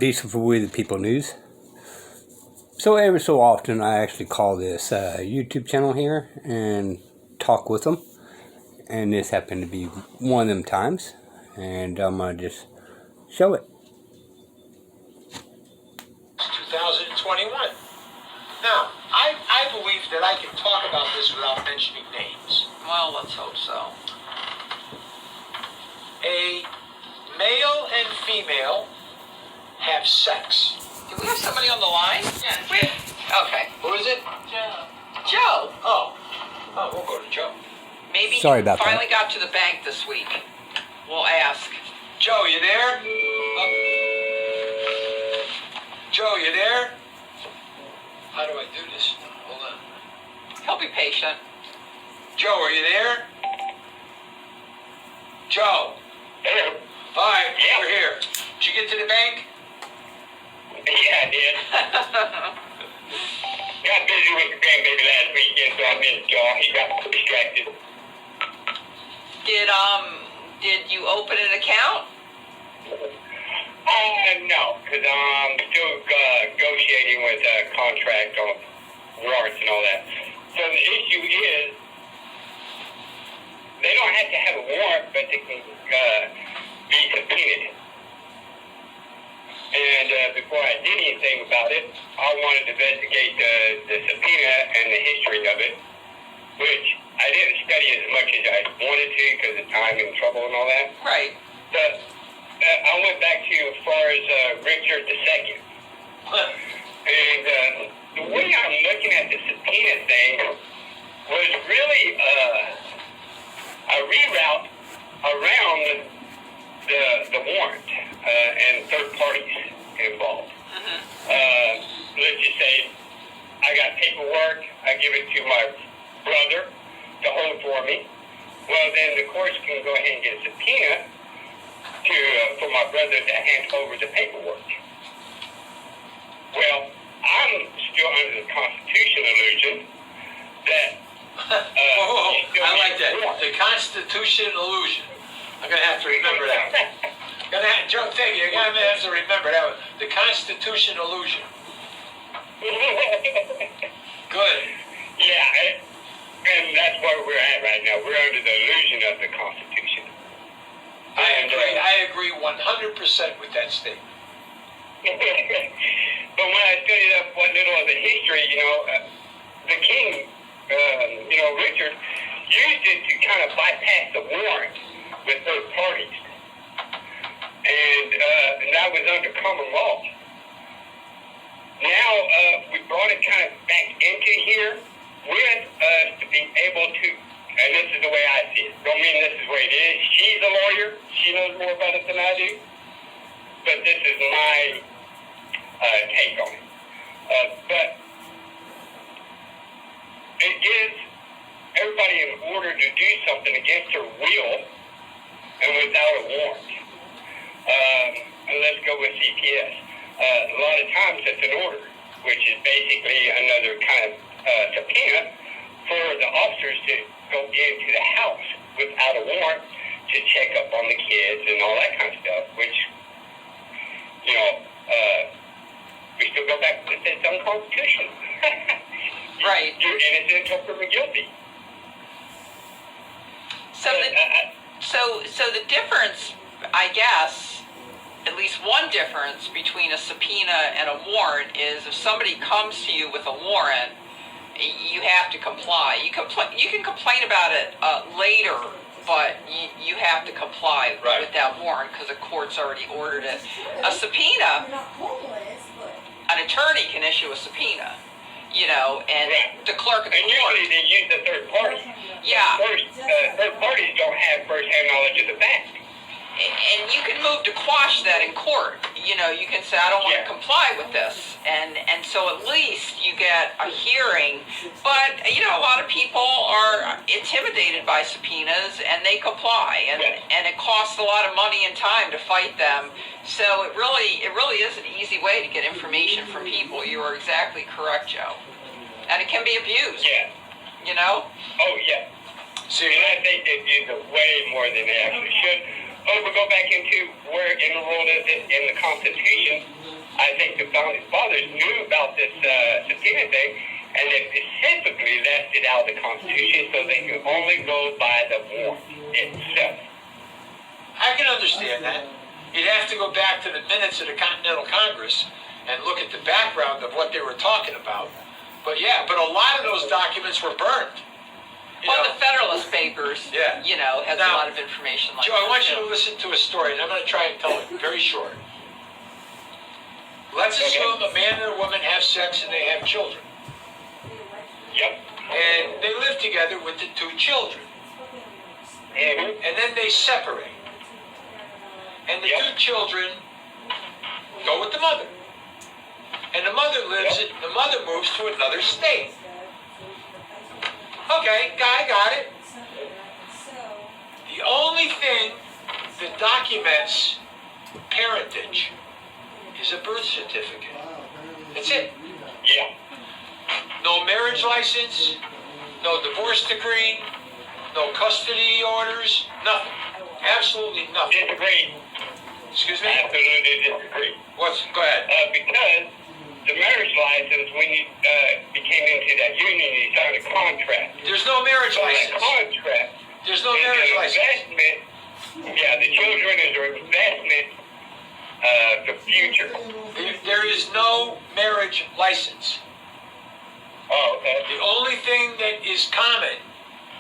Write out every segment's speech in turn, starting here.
Diesel for We the People News. So every so often I actually call this YouTube channel here and talk with them. And this happened to be one of them times. And I'm going to just show it. 2021. Now, I believe that I can talk about this without mentioning names. Well, let's hope so. A male and female have sex. Do we have somebody on the line? Yeah. Okay. Who is it? Joe. Joe. Oh, we'll go to Joe. Maybe Sorry he about that. finally got to the bank this week. We'll ask. Joe, you there? Joe, you there? How do I do this? Hold on. He'll be patient. Joe, are you there? Joe. Hello. All right, Yeah. we're here. Did you get to the bank? Yeah, I did. Got busy with the grandbaby last weekend, so I missed y'all. He got distracted. Did you open an account? No, because I'm still negotiating with a contract on warrants and all that. So the issue is, they don't have to have a warrant, but they can be subpoenaed. And before I did anything about it, I wanted to investigate the subpoena and the history of it, which I didn't study as much as I wanted to because of time and trouble and all that. Right. But I went back to as far as Richard II. And the way I'm looking at the subpoena thing was really a reroute around the warrant and third parties involved. Let's just say I got paperwork, I give it to my brother to hold for me. Well, then the courts can go ahead and get a subpoena for my brother to hand over the paperwork. Well, I'm still under the Constitution illusion that I like that. The Constitution illusion. I'm going to have to remember that. Joe, thank you. You're going to have to remember that one. The Constitution illusion. Good. Yeah, and that's where we're at right now. We're under the illusion of the Constitution. I agree 100% with that statement. But when I studied up what little of the history, the king, Richard, used it to kind of bypass the warrant with third parties. And that was under common law. Now, we brought it kind of back into here with us to be able to, and this is the way I see it. Don't mean this is the way it is. She's a lawyer. She knows more about it than I do. But this is my take on it. But it gives everybody an order to do something against their will and without a warrant. And let's go with CPS. A lot of times it's an order, which is basically another kind of subpoena for the officers to go into the house without a warrant to check up on the kids and all that kind of stuff, which, we still go back to the unconstitutional. Right. You're innocent until proven guilty. So the difference, I guess, at least one difference between a subpoena and a warrant is if somebody comes to you with a warrant, you have to comply. You can complain about it later, but you have to comply with that warrant because the court's already ordered it. A subpoena, an attorney can issue a subpoena, and the clerk of the and court. usually they use the third party. Yeah. Third parties don't have first-hand knowledge of the fact. And you can move to quash that in court. You can say, I don't want to comply with this. And so at least you get a hearing. But, a lot of people are intimidated by subpoenas and they comply. And it costs a lot of money and time to fight them. So it really is an easy way to get information from people. You are exactly correct, Joe. And it can be abused. Yeah. Oh, yeah. See, And I think they use it way more than they actually should. Oh, we go back into where in the world is it in the Constitution I think the founding fathers knew about this subpoena thing, and they specifically left it out of the Constitution so they could only go by the warrant itself. I can understand that. You'd have to go back to the minutes of the Continental Congress and look at the background of what they were talking about. But yeah, but a lot of those documents were burned. Well, the Federalist Papers, Yeah. Has Now, a lot of information like Joe, that. I want you too. to listen to a story, and I'm going to try and tell it very short. Let's assume a man and a woman have sex and they have children. Yep. And they live together with the two children. Mm-hmm. And then they separate. And the two children go with the mother. And the mother the mother moves to another state. Okay, got it. The only thing that documents parentage is a birth certificate. That's it. Yeah. No marriage license, no divorce decree, no custody orders, nothing. Absolutely nothing. Disagree. Excuse me? Absolutely disagree. Go ahead. Because the marriage license, when you became into that union, you signed a contract. There's no marriage So that license. contract There's no is marriage an license. investment. Yeah, the children is an investment for future. There is no marriage license. Oh, okay. The only thing that is common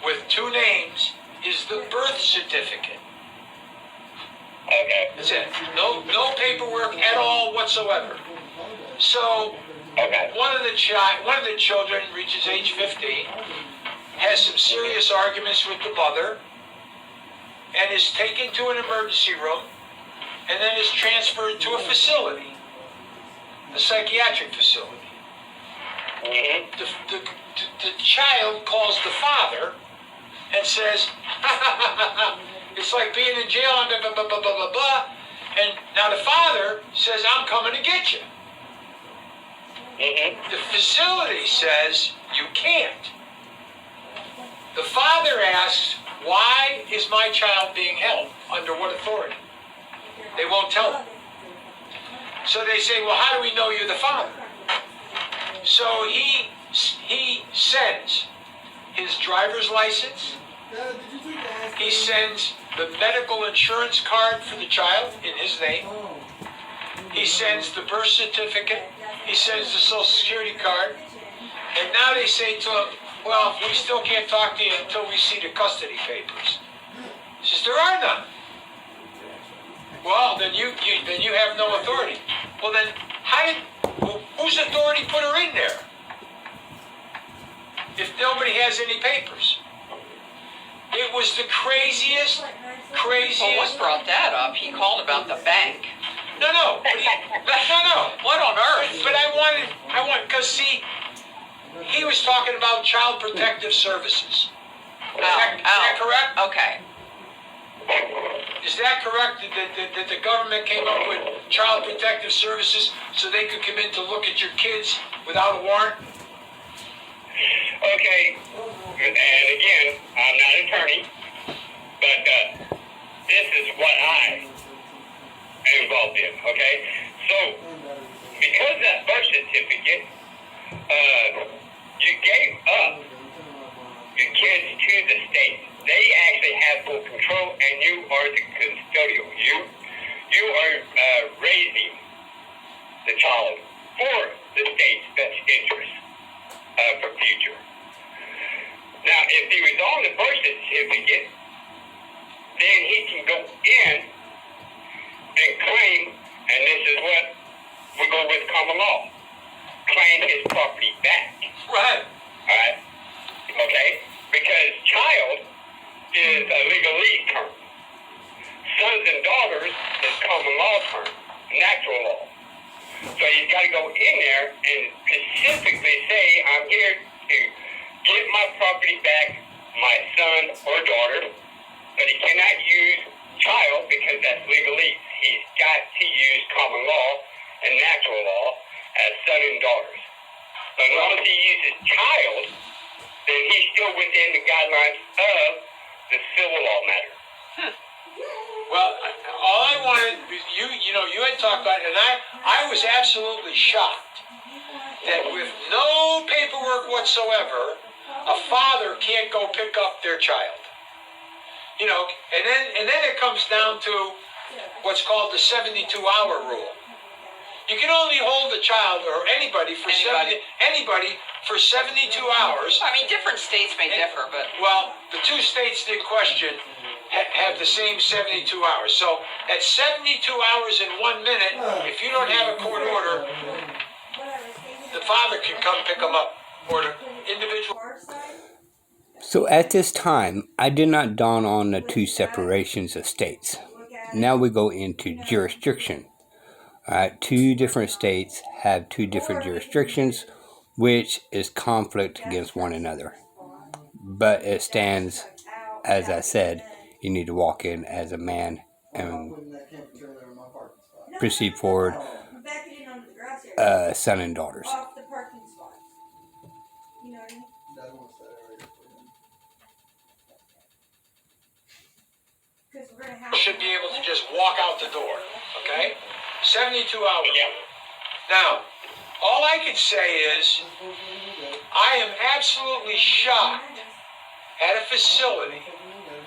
with two names is the birth certificate. Okay. That's it. No paperwork at all whatsoever. So Okay. one of the children reaches age 15, has some serious arguments with the mother, and is taken to an emergency room, and then is transferred to a facility, a psychiatric facility. Mm-hmm. The child calls the father and says, it's like being in jail and blah, blah, blah, blah, blah, blah. And now the father says, I'm coming to get you. Mm-hmm. The facility says, you can't. The father asks, why is my child being held? Under what authority? They won't tell him. So they say, well, how do we know you're the father? So he sends his driver's license. He sends the medical insurance card for the child in his name. He sends the birth certificate. He sends the social security card. And now they say to him, well, we still can't talk to you until we see the custody papers. He says, there are none. Well, then you have no authority. Well, then whose authority put her in there? If nobody has any papers. It was the craziest. Well, what brought that up? He called about the bank. No. What on earth? But I want, because see, he was talking about Child Protective Services. Is that correct? Okay. Is that correct? That the government came up with Child Protective Services so they could come in to look at your kids without a warrant? Okay, and again, I'm not an attorney, but this is what I am involved in, okay? So, because that birth certificate, you gave up your kids to the state. They actually have full control, and you are the custodial. You are raising the child for the state's best interest. For future. Now, if he was on the birth certificate, then he can go in and claim, and this is what we go with common law, claim his property back. Right. All right? Okay? Because child is a legalese term. Sons and daughters is common law term, natural law. So he's got to go in there and specifically say, I'm here to get my property back, my son or daughter, but he cannot use child because that's legalese. He's got to use common law and natural law as son and daughters. So as long as he uses child, then he's still within the guidelines of the civil law matter. Well, all I wanted, you had talked about it, and I was absolutely shocked that with no paperwork whatsoever, a father can't go pick up their child. And then it comes down to what's called the 72-hour rule. You can only hold a child or anybody for 72 hours. I mean, different states may differ, but Well, the two states in question have the same 72 hours. So at 72 hours and 1 minute, if you don't have a court order, the father can come pick them up, or the individual. So at this time, I did not dawn on the two separations of states. Now we go into jurisdiction. Two different states have two different jurisdictions, which is conflict against one another. But it stands, as I said, you need to walk in as a man and proceed forward, son and daughters. Should be able to just walk out the door, okay? 72 hours. Yeah. Now, all I can say is, I am absolutely shocked at a facility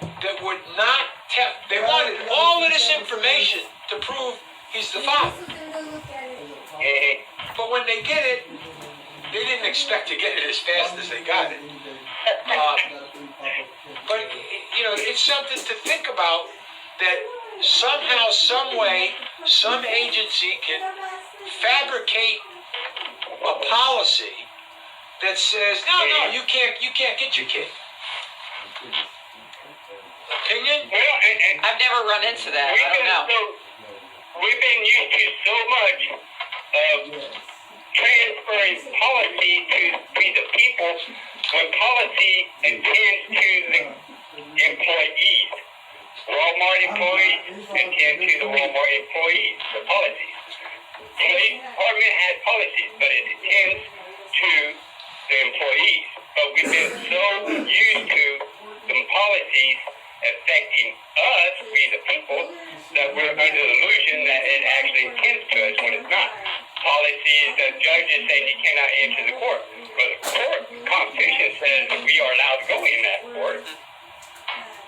that would not tell. They wanted all of this information to prove he's the father. But when they get it, they didn't expect to get it as fast as they got it. But, it's something to think about, that somehow, some way, some agency can fabricate a policy that says, no, you can't get your kid. Opinion? Well, and I've never run into that. I don't know. We've been used to so much of transferring policy to the people when policy attends to the employees. Walmart employees attend to the Walmart employees, the policies. The police department has policies, but it attends to the employees. But we've been so used to the policies affecting us, we the people, that we're under the illusion that it actually attends to us when it's not. Policies, the judges saying you cannot enter the court. But the court constitution says we are allowed to go in that court.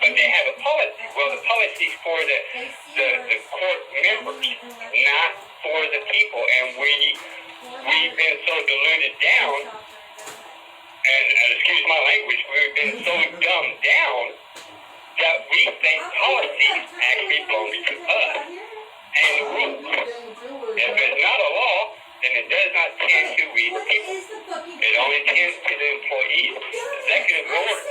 But they have a policy. Well, the policy is for the court members, not for the people. And we've been so diluted down, and excuse my language, we've been so dumbed down that we think policy actually belongs to us and the rules. If it's not a law, then it does not tend to we the people. It only tends to the employees. Executive orders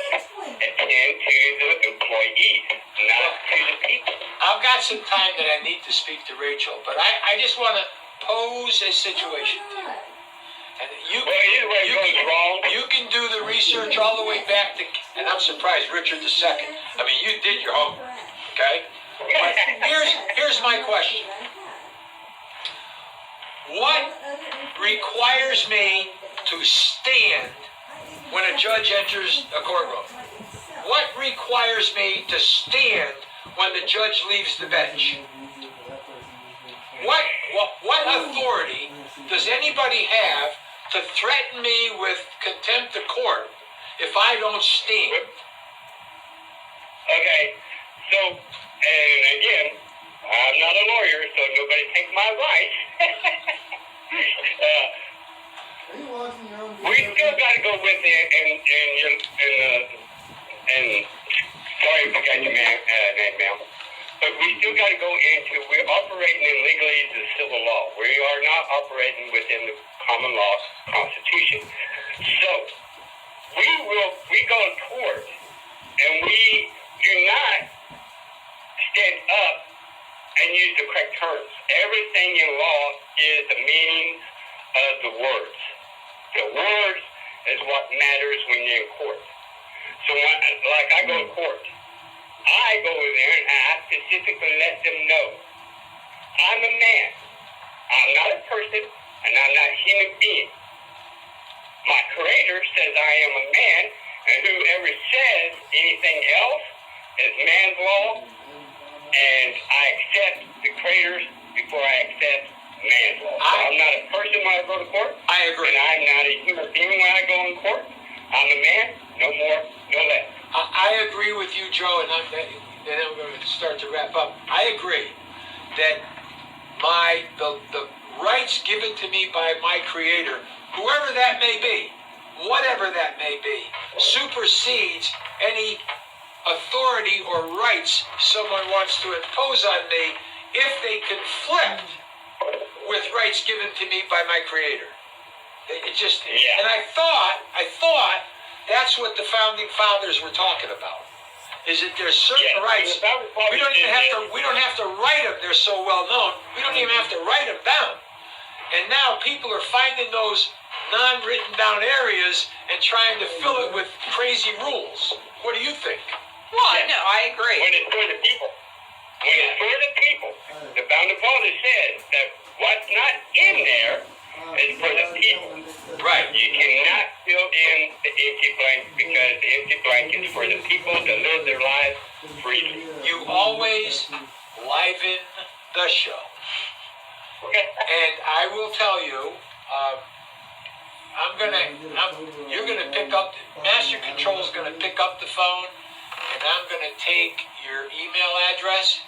attend to the employees, not to the people. I've got some time that I need to speak to Rachel, but I just want to pose a situation to you. And either way it goes wrong. You can do the research all the way back to, and I'm surprised, Richard II. I mean, you did your homework, okay? But here's my question. What requires me to stand when a judge enters a courtroom? What requires me to stand when the judge leaves the bench? What authority does anybody have to threaten me with contempt of court if I don't stand? Okay, so, and again, I'm not a lawyer, so nobody take my advice. We still got to go with it, and sorry if I got your name, ma'am. But we still got to go into, we're operating in legalese of civil law. We are not operating within the common law constitution. So, we go to court, and we do not stand up and use the correct terms. Everything in law is the meaning of the words. The words is what matters when you're in court. So like I go to court, I go in there and I specifically let them know I'm a man. I'm not a person, and I'm not a human being. My Creator says I am a man, and whoever says anything else is man's law, and I accept the craters before I accept manslaughter. I'm not a person when I go to court. I agree. And I'm not a human being when I go in court. I'm a man, no more, no less. I agree with you, Joe, and then I'm going to start to wrap up. I agree that the rights given to me by my Creator, whoever that may be, whatever that may be, supersedes any authority or rights someone wants to impose on me if they conflict with rights given to me by my Creator. It just, and I thought that's what the founding fathers were talking about. Is that there's certain rights we don't have to write them. They're so well known. We don't even have to write them down. And now people are finding those non-written down areas and trying to fill it with crazy rules. What do you think? Well, no, I agree. When it's for the people. When it's for the people. The founding fathers said that what's not in there is for the people. Right. You cannot fill in the empty blank because the empty blank is for the people to live their lives freely. You always liven the show. And I will tell you, you're gonna pick up, Master Control's gonna pick up the phone, and I'm gonna take your email address,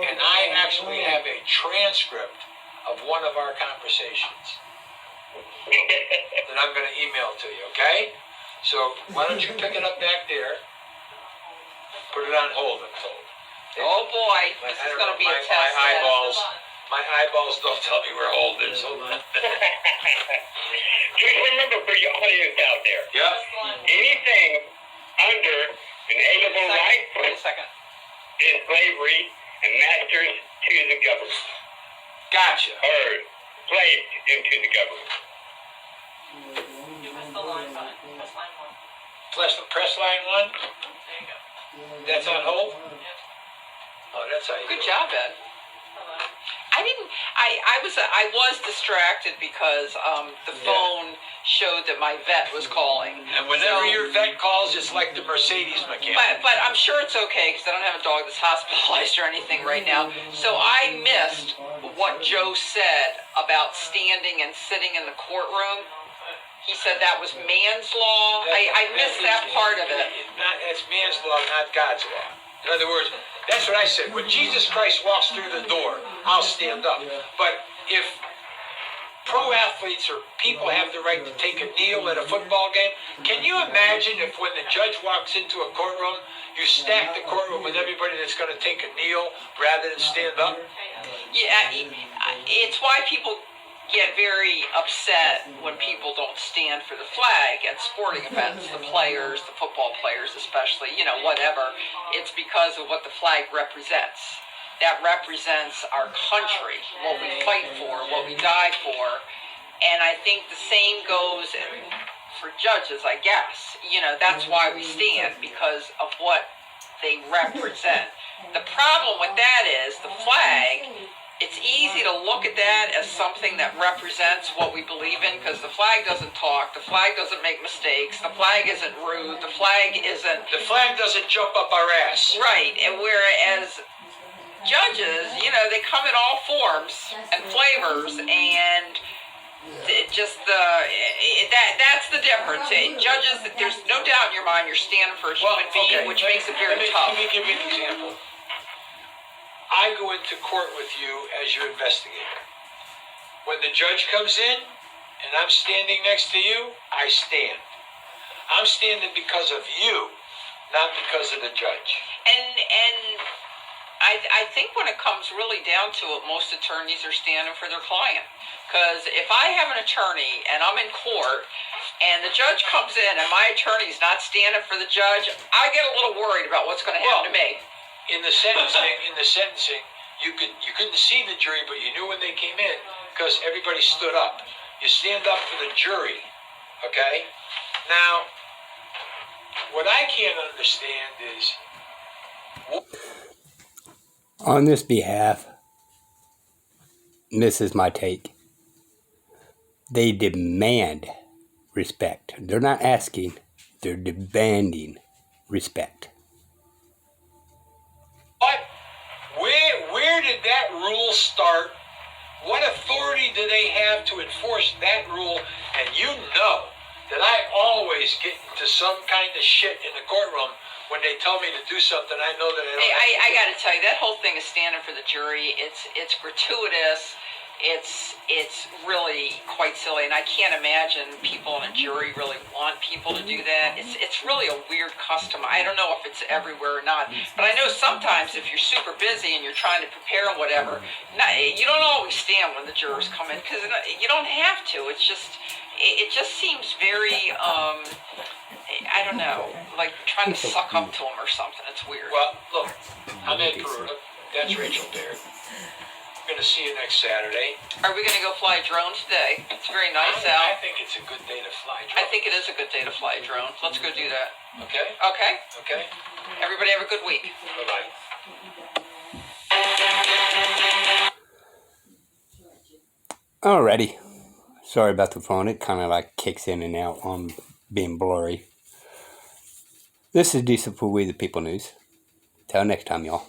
and I actually have a transcript of one of our conversations that I'm gonna email to you, okay? So why don't you pick it up back there, put it on hold, I'm told. Oh boy, this is going to be a test. My eyeballs don't tell me where hold is. Hold on. Just remember for your audience out there, anything under an alienable right Wait a second. is slavery and masters to the government. Gotcha. Or slaves into the government. You missed the line button. Press line 1. There you go. That's on hold? Oh, that's how you Good do it. job, Ed. I was distracted because the phone showed that my vet was calling. And whenever your vet calls, it's like the Mercedes mechanic. But I'm sure it's okay because I don't have a dog that's hospitalized or anything right now. So I missed what Joe said about standing and sitting in the courtroom. He said that was man's law. I missed that part of it. That's man's law, not God's law. In other words, that's what I said. When Jesus Christ walks through the door, I'll stand up. But if pro athletes or people have the right to take a kneel at a football game, can you imagine if when the judge walks into a courtroom, you stack the courtroom with everybody that's going to take a kneel rather than stand up? Yeah, it's why people get very upset when people don't stand for the flag at sporting events, the players, the football players especially, whatever. It's because of what the flag represents. That represents our country, what we fight for, what we die for. And I think the same goes for judges, I guess. That's why we stand, because of what they represent. The problem with that is the flag. It's easy to look at that as something that represents what we believe in because the flag doesn't talk, the flag doesn't make mistakes, the flag isn't rude, the flag doesn't jump up our ass. Right, and whereas judges, they come in all forms and flavors, and that's the difference. Judges, there's no doubt in your mind you're standing for a human being, which makes it very tough. Let me give you an example. I go into court with you as your investigator. When the judge comes in and I'm standing next to you, I stand. I'm standing because of you, not because of the judge. And I think when it comes really down to it, most attorneys are standing for their client. Because if I have an attorney and I'm in court and the judge comes in and my attorney's not standing for the judge, I get a little worried about what's going to happen to me. In the sentencing, you couldn't see the jury, but you knew when they came in because everybody stood up. You stand up for the jury, okay? Now, what I can't understand is... On this behalf, this is my take. They demand respect. They're not asking, they're demanding respect. What rules start? What authority do they have to enforce that rule? And you know that I always get into some kind of shit in the courtroom when they tell me to do something. I know that I don't. Hey, I got to tell you, that whole thing is standing for the jury. It's gratuitous. It's really quite silly, and I can't imagine people in a jury really want people to do that. It's really a weird custom. I don't know if it's everywhere or not, but I know sometimes if you're super busy and you're trying to prepare and whatever, you don't always stand when the jurors come in because you don't have to. It just seems very I don't know, like trying to suck up to them or something. It's weird. Well, look, I'm Ed Peruta. That's Rachel Baird. We're going to see you next Saturday. Are we going to go fly a drone today? It's very nice I out. think it's a good day to fly a drone. I think it is a good day to fly a drone. Let's go do that. Okay? Okay? Okay. Everybody have a good week. Bye-bye. Alrighty. Sorry about the phone. It kind of like kicks in and out on being blurry. This is Diesel for We the People News. Till next time, y'all.